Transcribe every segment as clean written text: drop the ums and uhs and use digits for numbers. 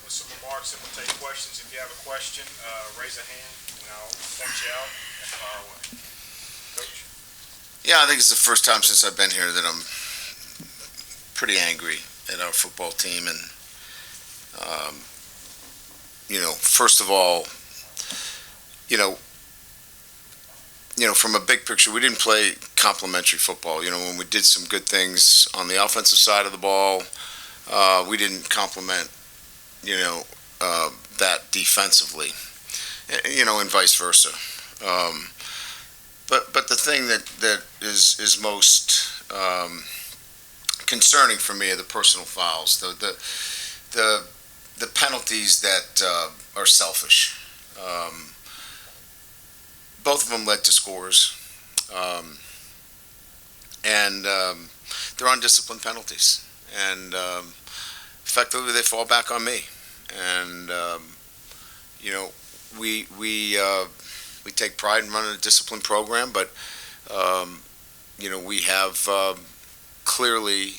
with some remarks, and we'll take questions. If you have a question, raise a hand, and I'll point you out and fire away. Coach? Yeah, I think it's the first time since I've been here that I'm pretty angry at our football team. And, first of all, from a big picture, we didn't play complimentary football. When we did some good things on the offensive side of the ball, we didn't complement, that defensively, and vice versa. But the thing that is most concerning for me are the personal fouls, the penalties that are selfish. Both of them led to scores, and they're undisciplined penalties, and effectively they fall back on me. And we take pride in running a disciplined program, but we have clearly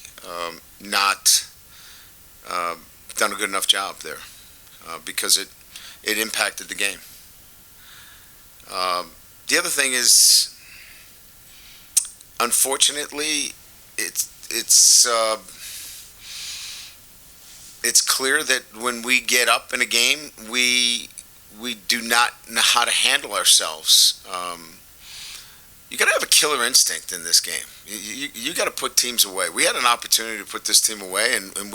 not done a good enough job there because it impacted the game. The other thing is, unfortunately, it's clear that when we get up in a game, we do not know how to handle ourselves. You got to have a killer instinct in this game. You got to put teams away. We had an opportunity to put this team away, and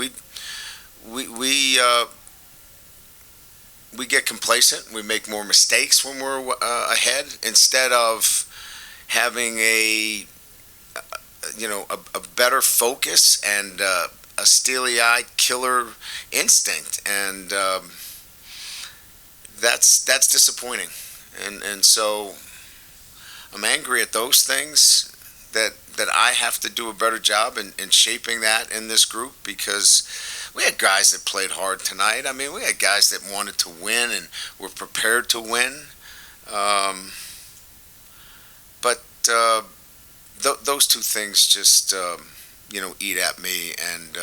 we get complacent. We make more mistakes when we're ahead instead of having a better focus and a steely-eyed killer instinct, and that's disappointing. And so I'm angry at those things that I have to do a better job in shaping that in this group, because we had guys that played hard tonight. I mean, we had guys that wanted to win and were prepared to win. But those two things just, eat at me, and,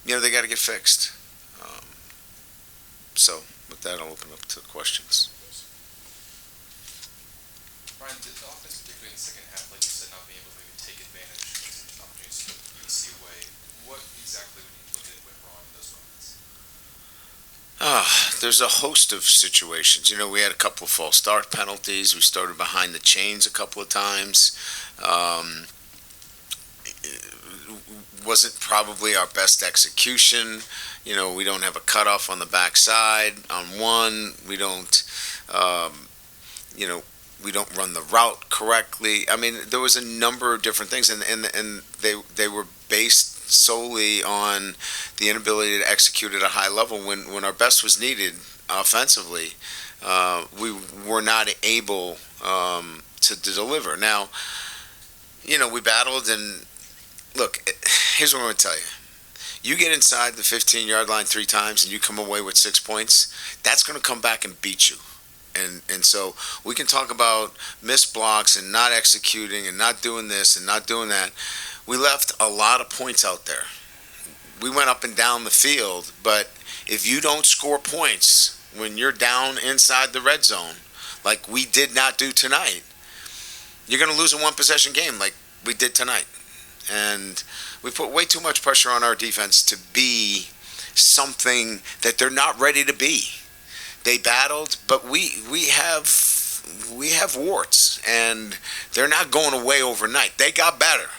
they got to get fixed. So with that, I'll open up to questions. Brian, did the offense, particularly in the second half, like you said, not being able to maybe take advantage of opportunities to put USC away, what exactly would you look at went wrong in those moments? There's a host of situations. We had a couple of false start penalties. We started behind the chains a couple of times. Wasn't probably our best execution. We don't have a cutoff on the backside on one. We don't, we don't run the route correctly. I mean, there was a number of different things, and they were based solely on the inability to execute at a high level when our best was needed offensively. We were not able to deliver. Now, we battled, and look, here's what I'm going to tell you. You get inside the 15-yard line 3 times and you come away with 6 points, that's going to come back and beat you. And so we can talk about missed blocks and not executing and not doing this and not doing that. We left a lot of points out there. We went up and down the field, but if you don't score points when you're down inside the red zone, like we did not do tonight, you're going to lose a one-possession game like we did tonight. And we put way too much pressure on our defense to be something that they're not ready to be. They battled, but we have warts, and they're not going away overnight. They got better.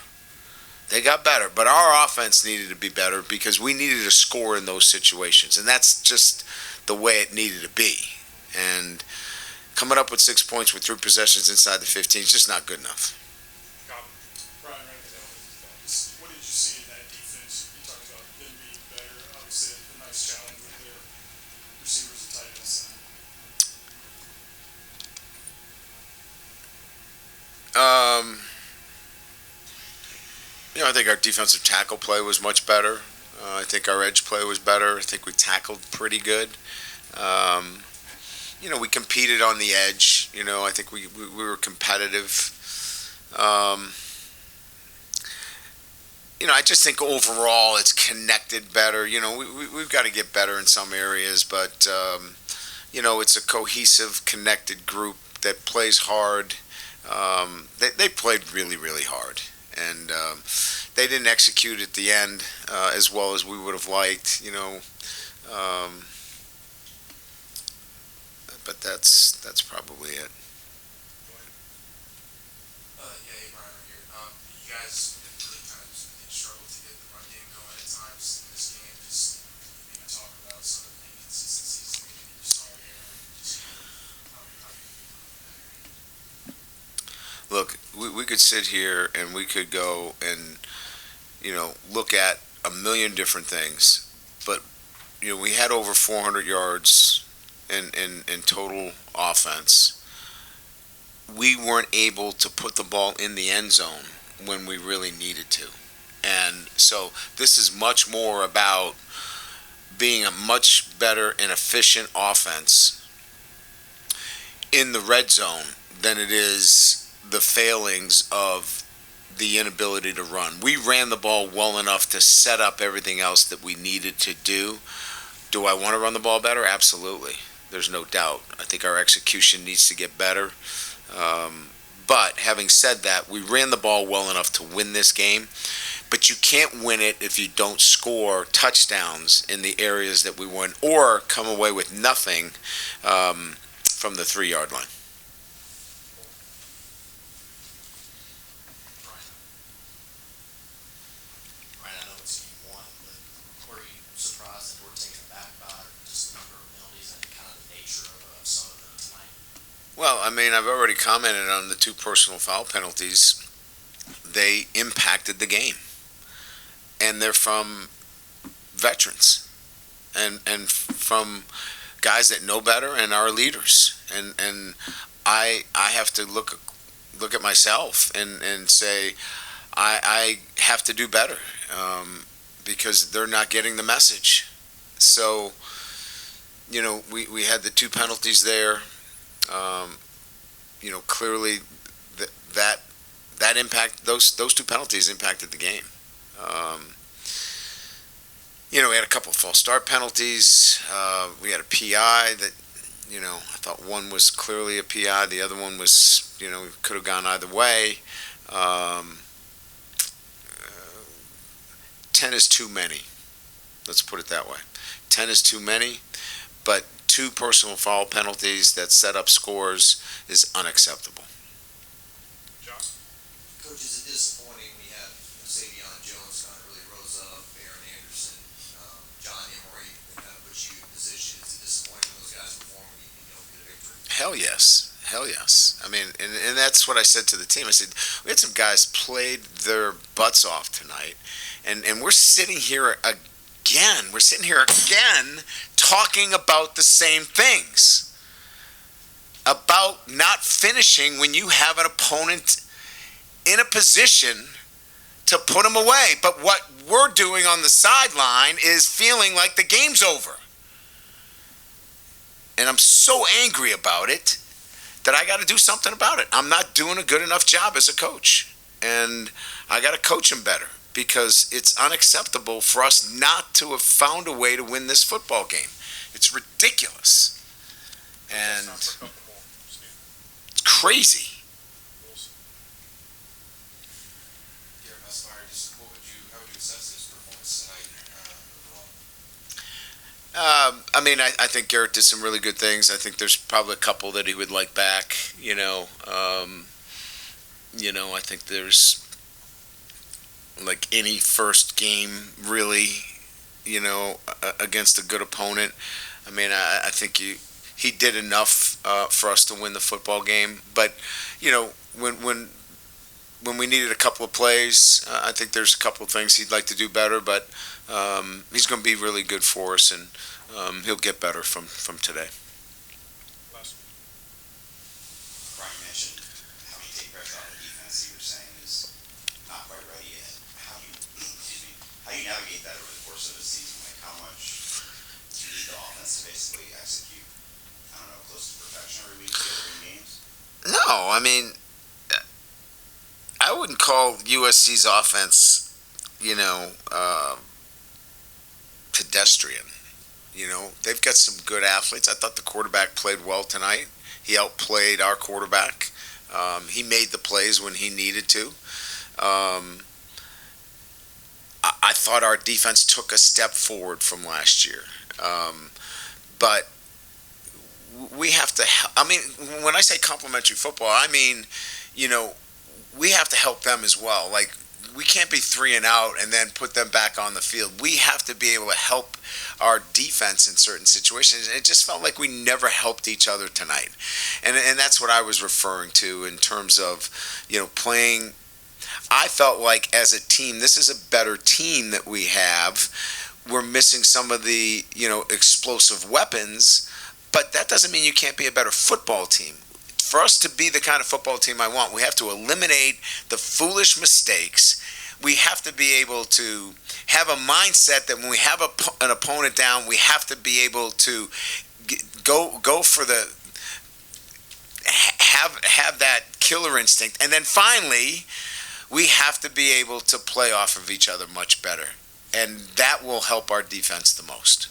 But our offense needed to be better because we needed to score in those situations, and that's just the way it needed to be. And coming up with 6 points with 3 possessions inside the 15 is just not good enough. Brian, what did you see in that defense? You talked about them being better. Obviously, a nice challenge with their receivers and tight ends. I think our defensive tackle play was much better. I think our edge play was better. I think we tackled pretty good. We competed on the edge. I think we were competitive. I just think overall it's connected better. We've got to get better in some areas, but it's a cohesive, connected group that plays hard. They played really, really hard, and they didn't execute at the end as well as we would have liked. Um, but that's probably it. Yeah, hey Brian, right here. You guys have really kind of struggled to get the run game going at times in this game. Just maybe talk about some of the inconsistencies maybe that you saw there, and just how you improve that area. Look, we could sit here and we could go and look at a million different things, but we had over 400 yards in total offense. We weren't able to put the ball in the end zone when we really needed to. And so this is much more about being a much better and efficient offense in the red zone than it is the failings of the inability to run. We ran the ball well enough to set up everything else that we needed to do. Do I want to run the ball better? Absolutely. There's no doubt. I think our execution needs to get better. But having said that, we ran the ball well enough to win this game. But you can't win it if you don't score touchdowns in the areas that we won, or come away with nothing from the 3-yard line. Right, I know it's game one, but were you surprised and were taken aback by just the number of penalties and kind of the nature of some of them tonight? Well, I mean, I've already commented on the 2 personal foul penalties. They impacted the game. And they're from veterans and from guys that know better and are leaders. And I have to look at myself and say I have to do better because they're not getting the message. So, we had the 2 penalties there. Clearly that impact those 2 penalties impacted the game. We had a couple of false start penalties. We had a PI that, I thought one was clearly a PI. The other one was, could have gone either way. 10 is too many. Let's put it that way. 10 is too many, but 2 personal foul penalties that set up scores is unacceptable. Coach, is it disappointing we have Savion Jones kind of really rose up, Aaron Anderson, John Emery, that kind of put you in position? Is it disappointing when those guys perform and you don't get a victory? Hell yes. Hell yes. I mean, and that's what I said to the team. I said, we had some guys played their butts off tonight, and we're sitting here again. We're sitting here again talking about the same things. About not finishing when you have an opponent in a position to put them away. But what we're doing on the sideline is feeling like the game's over. And I'm so angry about it that I got to do something about it. I'm not doing a good enough job as a coach. And I got to coach them better because it's unacceptable for us not to have found a way to win this football game. It's ridiculous. And it's crazy. I think Garrett did some really good things. I think there's probably a couple that he would like back. I think there's like any first game really, against a good opponent. I think he did enough for us to win the football game. But when we needed a couple of plays, I think there's a couple of things he'd like to do better. But he's going to be really good for us, and he'll get better from today. Brian mentioned how you take pressure off the defense. You were saying is not quite ready yet. How you navigate that over the course of a season? Like how much do you need the offense to basically execute? I don't know, close to perfection every week to win games. No, I wouldn't call USC's offense you know, pedestrian. You know, they've got some good athletes. I thought the quarterback played well tonight. He outplayed our quarterback. He made the plays when he needed to. I thought our defense took a step forward from last year. But we have to, I mean, when I say complimentary football, I mean, you know, we have to help them as well. Like, we can't be 3 and out and then put them back on the field. We have to be able to help our defense in certain situations. It just felt like we never helped each other tonight. And that's what I was referring to in terms of, you know, playing. I felt like as a team, this is a better team that we have. We're missing some of the, you know, explosive weapons, but that doesn't mean you can't be a better football team. For us to be the kind of football team I want, we have to eliminate the foolish mistakes. We have to be able to have a mindset that when we have an opponent down, we have to be able to go for the have that killer instinct, and then finally, we have to be able to play off of each other much better, and that will help our defense the most.